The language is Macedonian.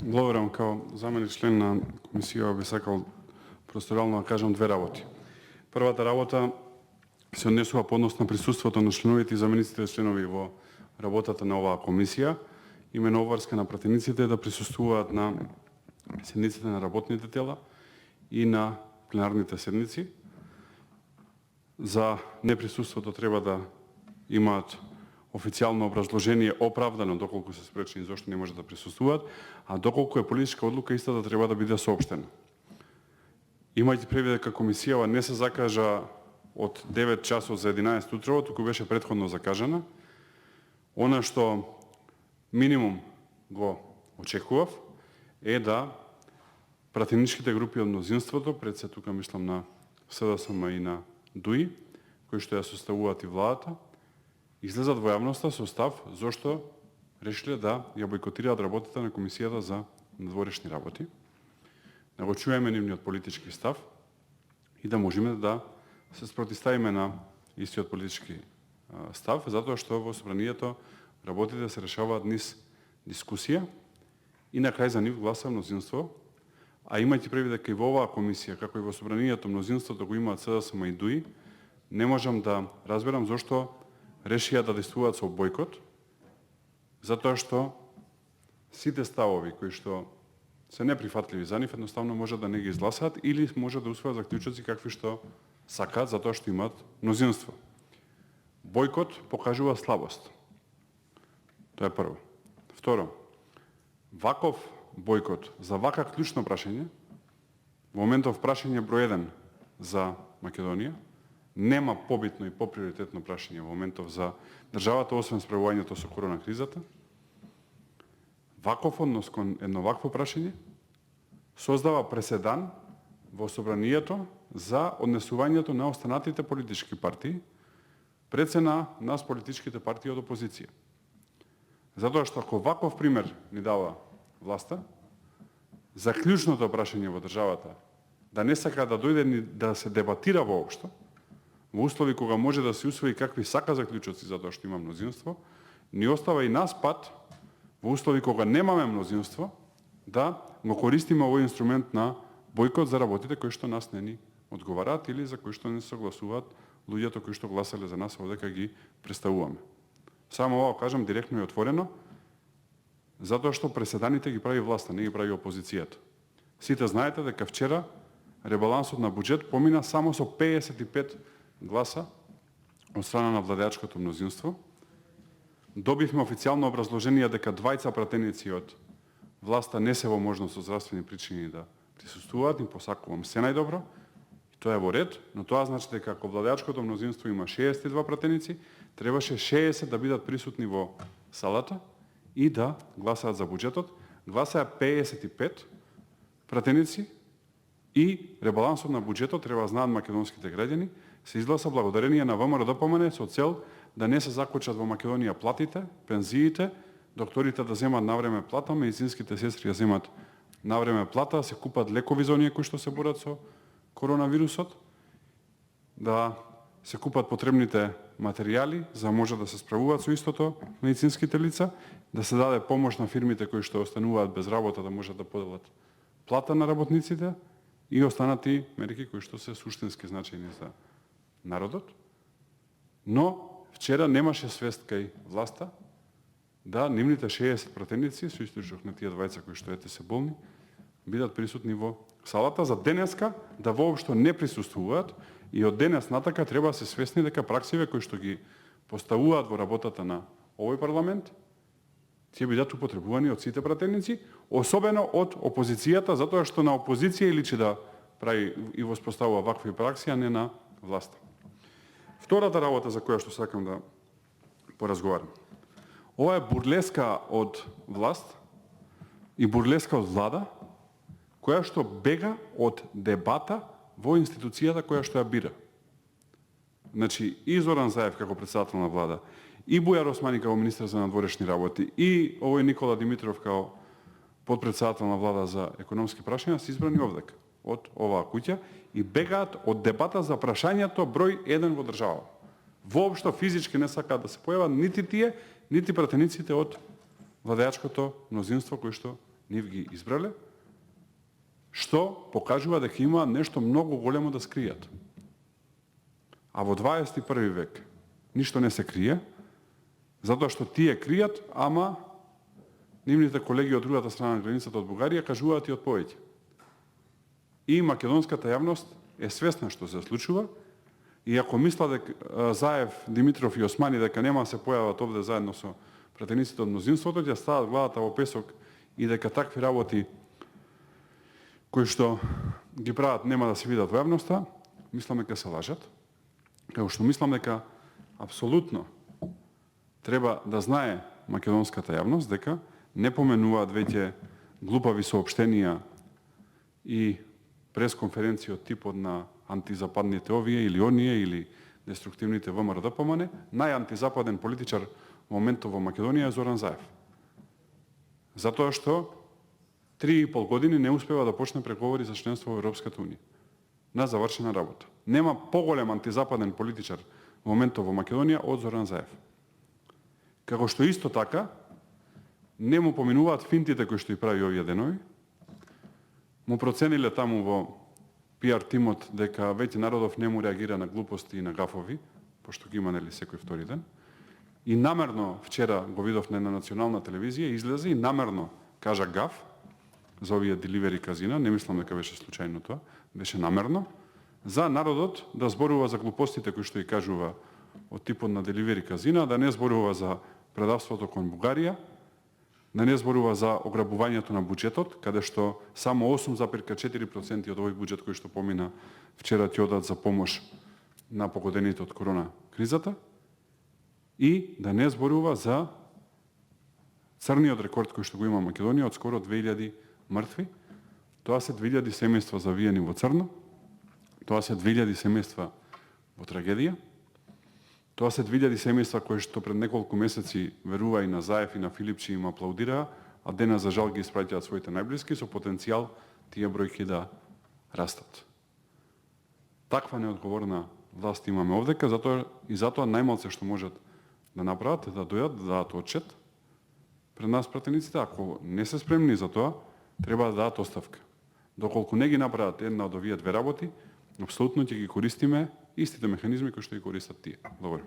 Благодарам. Као заменик член на комисија би сакал просторално да кажам две работи. Првата работа се однесува по однос на присуството на членовите и замениците членови во работата на оваа комисија. Имено обврска на пратениците да присуствуваат на седниците на работните тела и на пленарните седници. За неприсуството треба да имаат официјално образложение оправдано доколку се спречени зошто не може да присуствуваат, а доколку е политичка одлука истата треба да биде соопштена. Имајќи предвид дека комисијава не се закажа од 9 часот за 11 утрово, туку беше претходно закажана, она што минимум го очекував е да пратеничките групи од мнозинството, пред се тука мислам на СДСМ и на ДУИ, кои што ја составуваат и владата, излезат во јавноста со став зошто решиле да ја бойкотираат работата на комисијата за надворешни работи, да го чуеме нивниот политички став и да можеме да се спротиставиме на истиот политички став, затоа што во собранието работите се решаваат низ дискусија и на крај за нив гласа мнозинство, а имајќи предвид дека и во оваа комисија, како и во собранието мнозинството го имаат СДСМ и ДУИ, не можам да разберам зошто решија да действуваат со бойкот, затоа што сите ставови кои што се неприфатливи за нив, едноставно може да не ги изгласаат или може да усвојат заклучоци какви што сакаат затоа што имаат мнозинство. Бойкот покажува слабост. Тоа е прво. Второ, ваков бойкот за вака клучно прашање, во моментов прашање број 1 за Македонија, нема побитно и поприоритетно прашање во моментов за државата, освен справувањето со корона кризата. Ваков однос кон едно вакво прашање создава преседан во собранието за однесувањето на останатите политички партии пред се на нас политичките партии од опозиција. Затоа што ако ваков пример ни дава власта, за клучното прашање во државата, да не сака да дојде ни да се дебатира воопшто, во услови кога може да се усвои какви сака заклучоци затоа што има мнозинство, ни остава и нас пат, во услови кога немаме мнозинство, да го користиме овој инструмент на бойкот за работите кои што нас не ни одговараат или за кои што не согласуваат луѓето кои што гласале за нас овде кога ги представуваме. Само ова кажам директно и отворено, затоа што преседаните ги прави власта, не ги прави опозицијата. Сите знаете дека вчера ребалансот на буџет помина само со 55 гласа од страна на владеачкото мнозинство. Добивме официјално образложение дека двајца пратеници од власта не се во можност од здравствени причини да присуствуваат, им посакувам се најдобро. И тоа е во ред, но тоа значи дека ако владеачкото мнозинство има 62 пратеници, требаше 60 да бидат присутни во салата и да гласаат за буџетот. Гласаа 55 пратеници и ребалансот на буџетот, треба знаат македонските граѓани, се изгласа благодарение на ВМРО-ДПМН со цел да не се закочат во Македонија платите, пензиите, докторите да земат навреме плата, медицинските сестри да земат навреме плата, се купат лекови за оние кои што се борат со коронавирусот, да се купат потребните материјали за може да се справуваат со истото медицинските лица, да се даде помош на фирмите кои што остануваат без работа да можат да поделат плата на работниците и останати мерки кои што се суштински значајни за народот. Но вчера немаше свест кај власта да нивните 60 пратеници, со источок на тие двајца кои што ете се болни, бидат присутни во салата за денеска да воопшто не присуствуваат и од денес натака треба да се свесни дека праксиве кои што ги поставуваат во работата на овој парламент ќе бидат употребувани од сите пратеници, особено од опозицијата, затоа што на опозиција личи да прави и воспоставува вакви пракси, а не на власта. Втората работа за која што сакам да поразговарам. Ова е бурлеска од власт и бурлеска од влада, која што бега од дебата во институцијата која што ја бира. Значи, и Зоран Заев како председател на влада, и Бујар Османи како министер за надворешни работи, и овој Никола Димитров како подпредседател на влада за економски прашања се избрани овдека, од оваа куќа, и бегаат од дебата за прашањето број 1 во држава. Воопшто физички не сакаат да се појават нити тие, нити пратениците од владеачкото мнозинство кои што нив ги избрале, што покажува дека има нешто многу големо да скријат. А во 21 век ништо не се крие, затоа што тие кријат, ама нивните колеги од другата страна на границата од Бугарија кажуваат и од повеќе. И македонската јавност е свесна што се случува, и ако мисла дека Заев, Димитров и Османи дека нема да се појават овде заедно со пратениците од мнозинството, ќе стават главата во песок и дека такви работи кои што ги прават нема да се видат во јавноста, мислам дека се лажат. Како што мислам дека апсолутно треба да знае македонската јавност дека не поменуваат веќе глупави соопштенија и пресконференции од типот на антизападните овие или оние или деструктивните ВМРО-ДПМН. Најантизападен политичар во моментот во Македонија е Зоран Заев. Затоа што 3,5 години не успева да почне преговори за членство во Европската унија. На завршена работа. Нема поголем антизападен политичар во моментот во Македонија од Зоран Заев. Како што исто така не му поминуваат финтите кои што и прави овие денови. Му процениле таму во PR тимот дека веќе народов не му реагира на глупости и на гафови, пошто ги има нели секој втори ден. И намерно вчера го видов на една национална телевизија, излезе и намерно кажа гаф за овие деливери казина, не мислам дека беше случајно тоа, беше намерно, за народот да зборува за глупостите кои што и кажува од типот на деливери казина, да не зборува за предавството кон Бугарија, да не зборува за ограбувањето на буџетот, каде што само 8,4% од овој буџет кој што помина вчера ќе одат за помош на погодените од корона кризата, и да не зборува за црниот рекорд кој што го има Македонија од скоро 2000 мртви. Тоа се 2000 семејства завиени во црно, тоа се 2000 семејства во трагедија, тоа се 2000 семејства кои што пред неколку месеци верува и на Заев и на Филипчи им аплаудираа, а денес за жал ги испраќаат своите најблиски со потенцијал тие бројки да растат. Таква неодговорна власт имаме овдека, затоа најмалце што можат да направат е да дојдат, да дадат отчет пред нас пратениците. Ако не се спремни за тоа, треба да дадат оставка. Доколку не ги направат една од овие две работи, апсолутно ќе ги користиме истите механизми кои што ги користат тие. Добро.